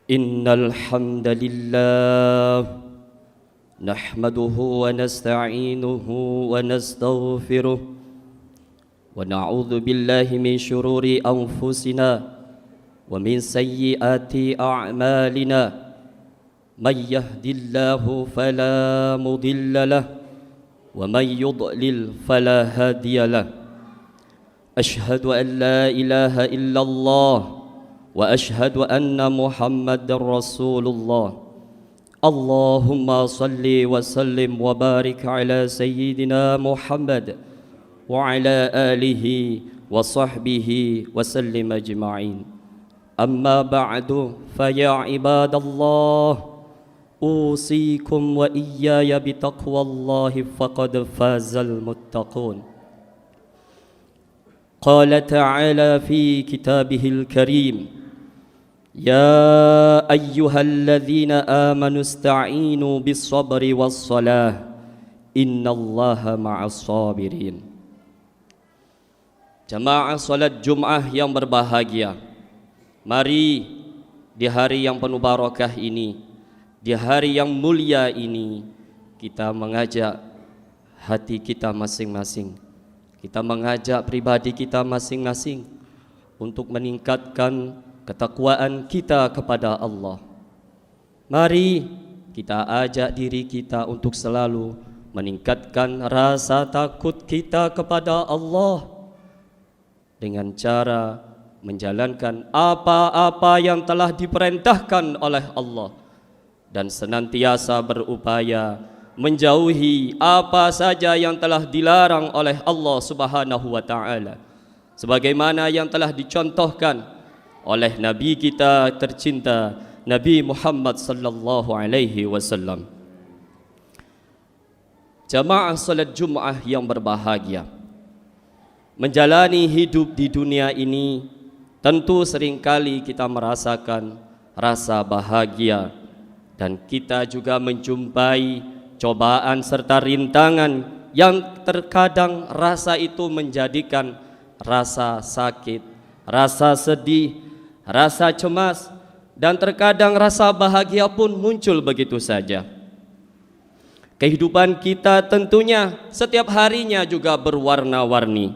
إن الحمد لله نحمده ونستعينه ونستغفره ونعوذ بالله من شرور أنفسنا ومن سيئات أعمالنا من يهد الله فلا مضل له ومن يضلل فلا هادي له أشهد أن لا إله إلا الله وأشهد أن محمد رسول الله اللهم صل وسلم وبارك على سيدنا محمد وعلى آله وصحبه وسلم أجمعين أما بعد فيا عباد الله أوصيكم وإياي بتقوى الله فقد فاز المتقون قال تعالى في كتابه الكريم يا أيها الذين آمنوا استعينوا بالصبر والصلاة إن الله مع الصابرين. Jamaah salat Jum'ah yang berbahagia, mari di hari yang penuh barakah ini, di hari yang mulia ini, kita mengajak hati kita masing-masing, kita mengajak pribadi kita masing-masing untuk meningkatkan ketakwaan kita kepada Allah. Mari kita ajak diri kita untuk selalu meningkatkan rasa takut kita kepada Allah dengan cara menjalankan apa-apa yang telah diperintahkan oleh Allah dan senantiasa berupaya menjauhi apa saja yang telah dilarang oleh Allah Subhanahu wa taala, sebagaimana yang telah dicontohkan oleh Nabi kita tercinta Nabi Muhammad sallallahu alaihi wasallam. Jamaah salat Jumat yang berbahagia, menjalani hidup di dunia ini tentu seringkali kita merasakan rasa bahagia dan kita juga menjumpai cobaan serta rintangan yang terkadang rasa itu menjadikan rasa sakit, rasa sedih, rasa cemas, dan terkadang rasa bahagia pun muncul begitu saja. Kehidupan kita tentunya setiap harinya juga berwarna-warni.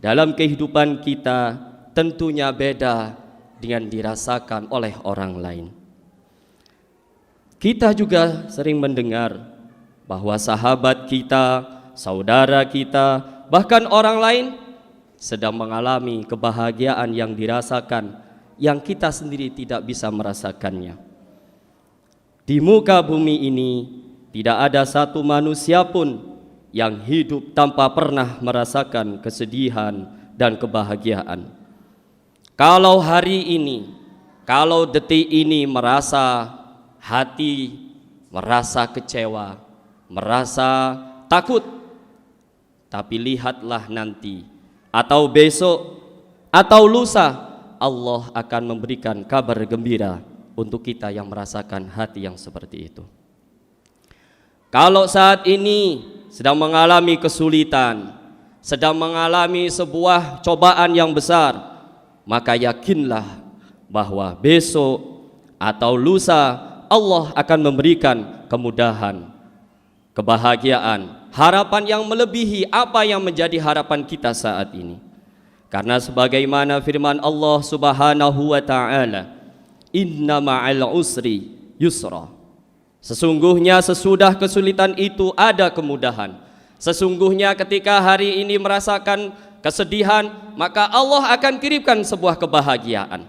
Dalam kehidupan kita tentunya beda dengan dirasakan oleh orang lain. Kita juga sering mendengar bahwa sahabat kita, saudara kita, bahkan orang lain sedang mengalami kebahagiaan yang dirasakan yang kita sendiri tidak bisa merasakannya. Di muka bumi ini tidak ada satu manusia pun yang hidup tanpa pernah merasakan kesedihan dan kebahagiaan. Kalau hari ini, kalau detik ini merasa hati, merasa kecewa, merasa takut, tapi lihatlah nanti atau besok atau lusa Allah akan memberikan kabar gembira untuk kita yang merasakan hati yang seperti itu. Kalau saat ini sedang mengalami kesulitan, sedang mengalami sebuah cobaan yang besar, maka yakinlah bahwa besok atau lusa Allah akan memberikan kemudahan, kebahagiaan, harapan yang melebihi apa yang menjadi harapan kita saat ini. Karena sebagaimana firman Allah Subhanahu wa taala, "Inna ma'al usri yusra." Sesungguhnya sesudah kesulitan itu ada kemudahan. Sesungguhnya ketika hari ini merasakan kesedihan, maka Allah akan kirimkan sebuah kebahagiaan.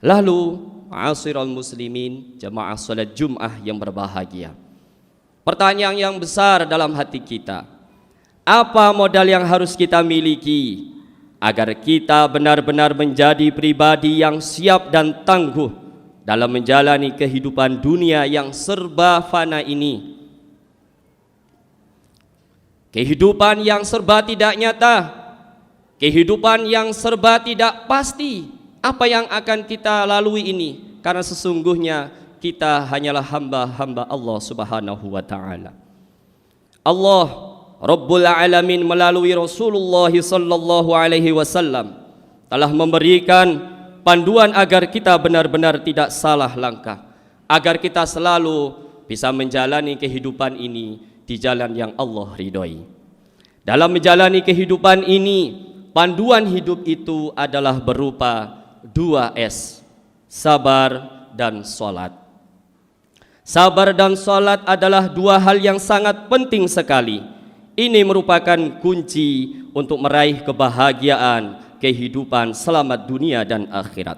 Lalu, ma'asyiral muslimin, jamaah salat Jumat yang berbahagia, pertanyaan yang besar dalam hati kita, apa modal yang harus kita miliki agar kita benar-benar menjadi pribadi yang siap dan tangguh dalam menjalani kehidupan dunia yang serba fana ini? Kehidupan yang serba tidak nyata, kehidupan yang serba tidak pasti apa yang akan kita lalui ini, karena sesungguhnya kita hanyalah hamba-hamba Allah Subhanahu wa taala. Allah Rabbul Alamin melalui Rasulullah sallallahu alaihi wasallam telah memberikan panduan agar kita benar-benar tidak salah langkah, agar kita selalu bisa menjalani kehidupan ini di jalan yang Allah ridhoi. Dalam menjalani kehidupan ini, panduan hidup itu adalah berupa 2S, sabar dan sholat. Sabar dan sholat adalah dua hal yang sangat penting sekali. Ini merupakan kunci untuk meraih kebahagiaan kehidupan selamat dunia dan akhirat.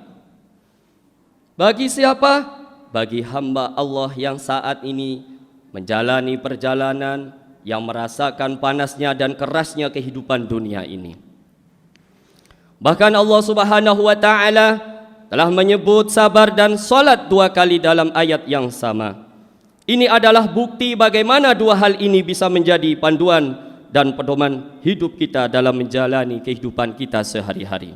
Bagi siapa? Bagi hamba Allah yang saat ini menjalani perjalanan, yang merasakan panasnya dan kerasnya kehidupan dunia ini. Bahkan Allah Subhanahu wa taala telah menyebut sabar dan salat 2 kali dalam ayat yang sama. Ini adalah bukti bagaimana dua hal ini bisa menjadi panduan dan pedoman hidup kita dalam menjalani kehidupan kita sehari-hari.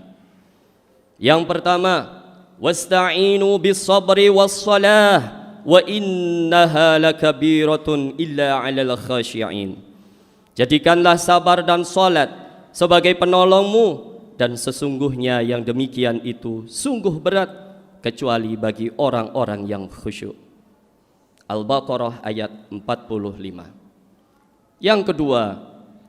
Yang pertama, wasta'inu bis-sabri was-salah wa innaha lakabiratun illa 'alal khashi'in. Jadikanlah sabar dan salat sebagai penolongmu, dan sesungguhnya yang demikian itu sungguh berat kecuali bagi orang-orang yang khusyuk. Al-Baqarah ayat 45. Yang kedua,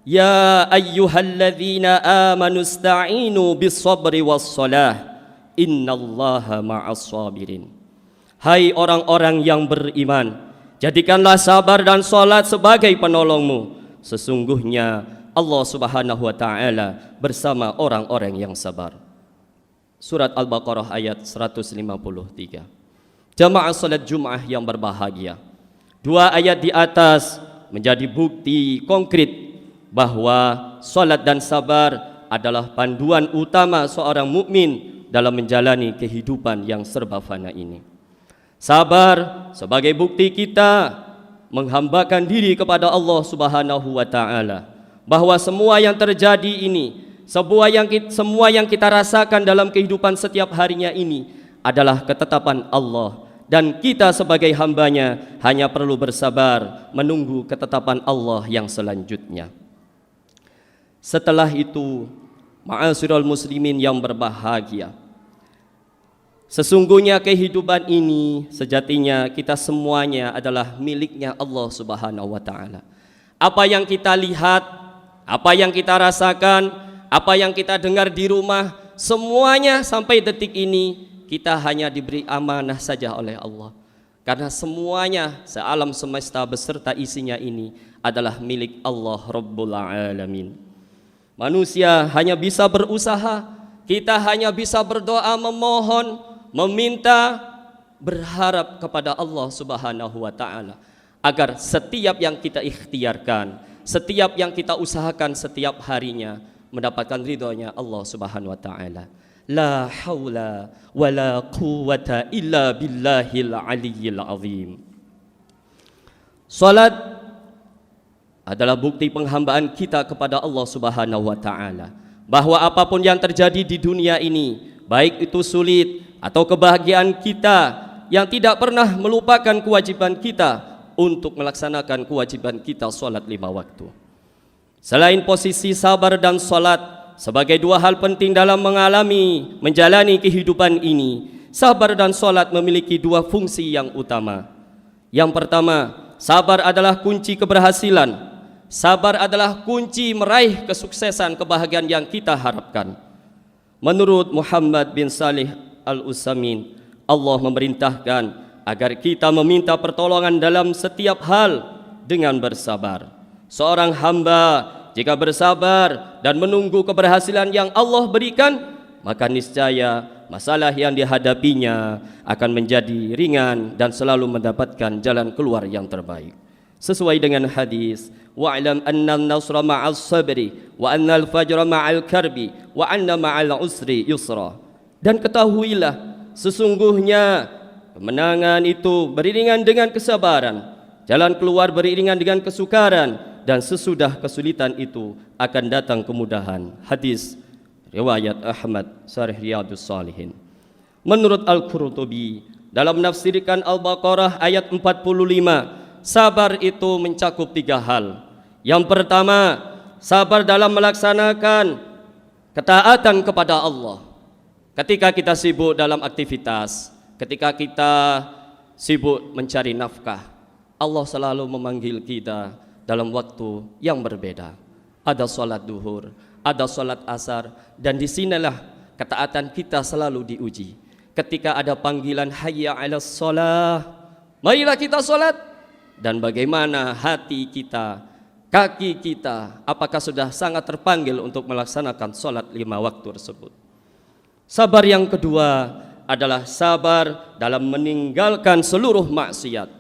ya ayyuhalladzina amanu ista'inu bis-sabri was-salah innallaha ma'as sabirin. Hai orang-orang yang beriman, jadikanlah sabar dan salat sebagai penolongmu. Sesungguhnya Allah Subhanahu wa taala bersama orang-orang yang sabar. Surat Al-Baqarah ayat 153. Jamaah salat Jumat yang berbahagia, dua ayat di atas menjadi bukti konkret bahwa salat dan sabar adalah panduan utama seorang mukmin dalam menjalani kehidupan yang serba fana ini. Sabar sebagai bukti kita menghambakan diri kepada Allah Subhanahu wa taala, bahwa semua yang terjadi ini, semua yang kita rasakan dalam kehidupan setiap harinya ini adalah ketetapan Allah, dan kita sebagai hambanya hanya perlu bersabar menunggu ketetapan Allah yang selanjutnya. Setelah itu, ma'asyiral muslimin yang berbahagia, sesungguhnya kehidupan ini sejatinya kita semuanya adalah miliknya Allah Subhanahu wa taala. Apa yang kita lihat, apa yang kita rasakan, apa yang kita dengar di rumah, semuanya sampai detik ini kita hanya diberi amanah saja oleh Allah. Karena semuanya sealam semesta beserta isinya ini adalah milik Allah Rabbul Alamin. Manusia hanya bisa berusaha, kita hanya bisa berdoa, memohon, meminta, berharap kepada Allah Subhanahu wa taala agar setiap yang kita ikhtiarkan, setiap yang kita usahakan setiap harinya mendapatkan ridhonya Allah Subhanahu wa taala. La haula wala quwwata illa billahil aliyyil azim. Salat adalah bukti penghambaan kita kepada Allah Subhanahu wa taala, bahwa apapun yang terjadi di dunia ini, baik itu sulit atau kebahagiaan kita, yang tidak pernah melupakan kewajiban kita untuk melaksanakan kewajiban kita salat 5 waktu. Selain posisi sabar dan salat sebagai dua hal penting dalam menjalani kehidupan ini, sabar dan salat memiliki dua fungsi yang utama. Yang pertama, sabar adalah kunci keberhasilan. Sabar adalah kunci meraih kesuksesan, kebahagiaan yang kita harapkan. Menurut Muhammad bin Salih Al-Utsaimin, Allah memerintahkan agar kita meminta pertolongan dalam setiap hal dengan bersabar. Seorang hamba jika bersabar dan menunggu keberhasilan yang Allah berikan, maka niscaya masalah yang dihadapinya akan menjadi ringan dan selalu mendapatkan jalan keluar yang terbaik. Sesuai dengan hadis, wa'lam anna an-nasra ma'as sabri wa anna al-fajra ma'al karbi wa anna ma'al usri yusra. Dan ketahuilah, sesungguhnya kemenangan itu beriringan dengan kesabaran, jalan keluar beriringan dengan kesukaran, dan sesudah kesulitan itu akan datang kemudahan. Hadis riwayat Ahmad, Sharh Riyadhus Shalihin. Menurut Al-Qurtubi dalam menafsirkan Al-Baqarah ayat 45, sabar itu mencakup 3 hal. Yang pertama, sabar dalam melaksanakan ketaatan kepada Allah. Ketika kita sibuk dalam aktivitas, ketika kita sibuk mencari nafkah, Allah selalu memanggil kita dalam waktu yang berbeda. Ada sholat duhur, ada sholat asar, dan disinilah ketaatan kita selalu diuji. Ketika ada panggilan hayya 'alas shalah, marilah kita sholat. Dan bagaimana hati kita, kaki kita, apakah sudah sangat terpanggil untuk melaksanakan sholat 5 waktu tersebut. Sabar yang kedua adalah sabar dalam meninggalkan seluruh maksiat.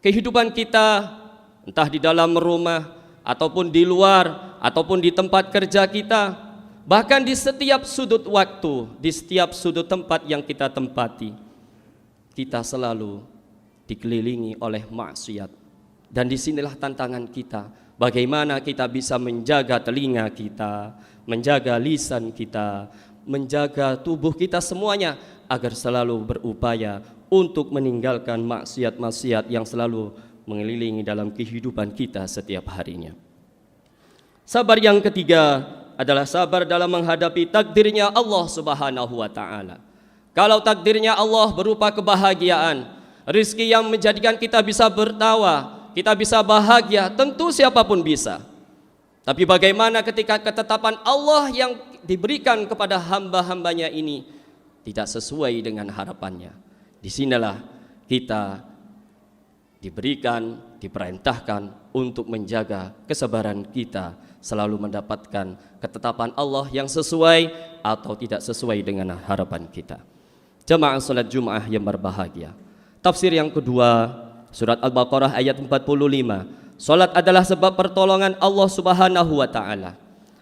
Kehidupan kita, entah di dalam rumah, ataupun di luar, ataupun di tempat kerja kita, bahkan di setiap sudut waktu, di setiap sudut tempat yang kita tempati, kita selalu dikelilingi oleh maksiat. Dan disinilah tantangan kita, bagaimana kita bisa menjaga telinga kita, menjaga lisan kita, menjaga tubuh kita semuanya, agar selalu berupaya untuk meninggalkan maksiat-maksiat yang selalu mengelilingi dalam kehidupan kita setiap harinya. Sabar yang ketiga adalah sabar dalam menghadapi takdirnya Allah Subhanahu wa ta'ala. Kalau takdirnya Allah berupa kebahagiaan, rezeki yang menjadikan kita bisa bertawa, kita bisa bahagia, tentu siapapun bisa. Tapi bagaimana ketika ketetapan Allah yang diberikan kepada hamba-hambanya ini tidak sesuai dengan harapannya? Disinilah kita diberikan, diperintahkan untuk menjaga kesabaran kita, selalu mendapatkan ketetapan Allah yang sesuai atau tidak sesuai dengan harapan kita. Jemaah salat Jumat yang berbahagia, tafsir yang kedua surat Al-Baqarah ayat 45, salat adalah sebab pertolongan Allah Subhanahu wa ta'ala.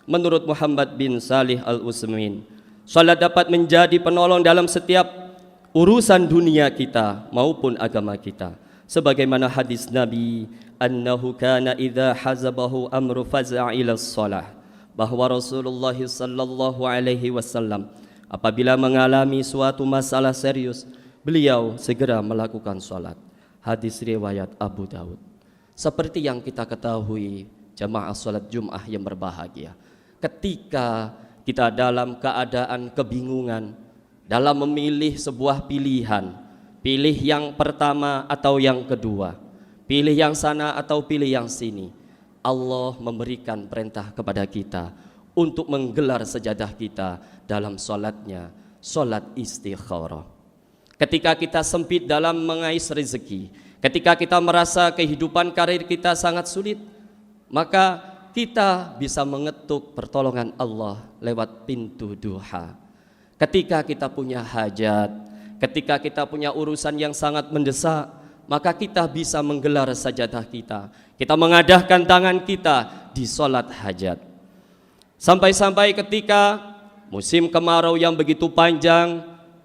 Menurut Muhammad bin Salih Al-Utsaimin, salat dapat menjadi penolong dalam setiap urusan dunia kita maupun agama kita. Sebagaimana hadis Nabi, annahu kana idza hazabahu amru faza'a ila shalah, bahwa Rasulullah sallallahu alaihi wasallam apabila mengalami suatu masalah serius, beliau segera melakukan salat. Hadis riwayat Abu Daud. Seperti yang kita ketahui, jemaah salat Jumat yang berbahagia, ketika kita dalam keadaan kebingungan dalam memilih sebuah pilihan, pilih yang pertama atau yang kedua, pilih yang sana atau pilih yang sini, Allah memberikan perintah kepada kita untuk menggelar sajadah kita dalam salatnya, salat istikharah. Ketika kita sempit dalam mengais rezeki, ketika kita merasa kehidupan karir kita sangat sulit, maka kita bisa mengetuk pertolongan Allah lewat pintu duha. Ketika kita punya hajat, ketika kita punya urusan yang sangat mendesak, maka kita bisa menggelar sajadah kita. Kita mengadahkan tangan kita di salat hajat. Sampai-sampai ketika musim kemarau yang begitu panjang,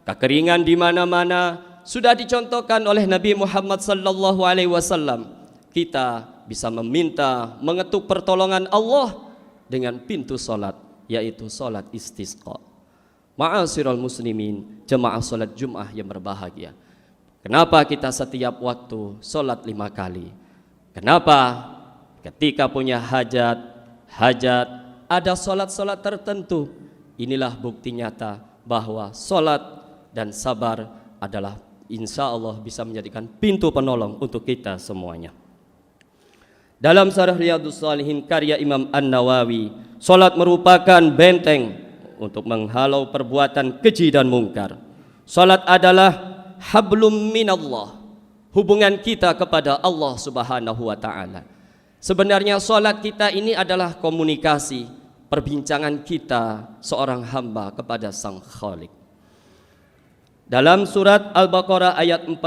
kekeringan di mana-mana, sudah dicontohkan oleh Nabi Muhammad sallallahu alaihi wasallam, kita bisa meminta, mengetuk pertolongan Allah dengan pintu salat, yaitu salat istisqa. Ma'asyiral muslimin, jemaah salat Jumat yang berbahagia, kenapa kita setiap waktu salat 5 kali? Kenapa? Ketika punya hajat, ada salat-salat tertentu. Inilah bukti nyata bahwa salat dan sabar adalah insya Allah bisa menjadikan pintu penolong untuk kita semuanya. Dalam Syarah Riyadhus Shalihin karya Imam An-Nawawi, salat merupakan benteng untuk menghalau perbuatan keji dan mungkar. Salat adalah hablum minallah, hubungan kita kepada Allah Subhanahu wa ta'ala. Sebenarnya salat kita ini adalah komunikasi, perbincangan kita seorang hamba kepada Sang Khalik. Dalam surat Al-Baqarah ayat 45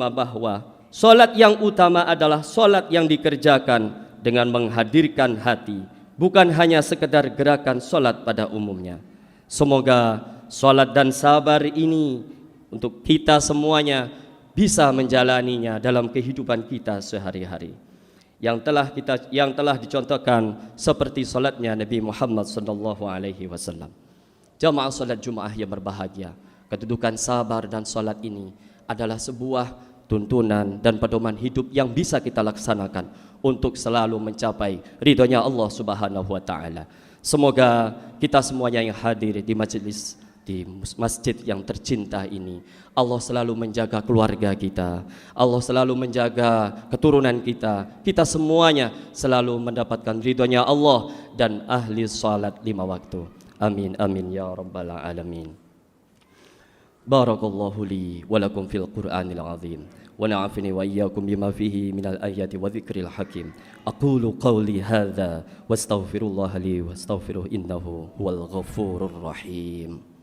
bahwa salat yang utama adalah salat yang dikerjakan dengan menghadirkan hati, bukan hanya sekedar gerakan salat pada umumnya. Semoga salat dan sabar ini untuk kita semuanya bisa menjalaninya dalam kehidupan kita sehari-hari, yang telah dicontohkan seperti salatnya Nabi Muhammad sallallahu alaihi wasallam. Jamaah salat Jumat yang berbahagia, kedudukan sabar dan salat ini adalah sebuah tuntunan dan pedoman hidup yang bisa kita laksanakan untuk selalu mencapai ridhonya Allah Subhanahu wa ta'ala. Semoga kita semuanya yang hadir di majelis di masjid yang tercinta ini. Allah selalu menjaga keluarga kita, Allah selalu menjaga keturunan kita, kita semuanya selalu mendapatkan ridhonya Allah dan ahli salat 5 waktu. Amin amin ya rabbal alamin. Barakallahu li wa lakum fil Qur'anil azim wa na'afini wa iyyakum bima fihi minal ayati wa dzikril hakim. Aqulu qawli hadza wastaghfirullaha li wastaghfiruhu innahu huwal ghafurur rahim.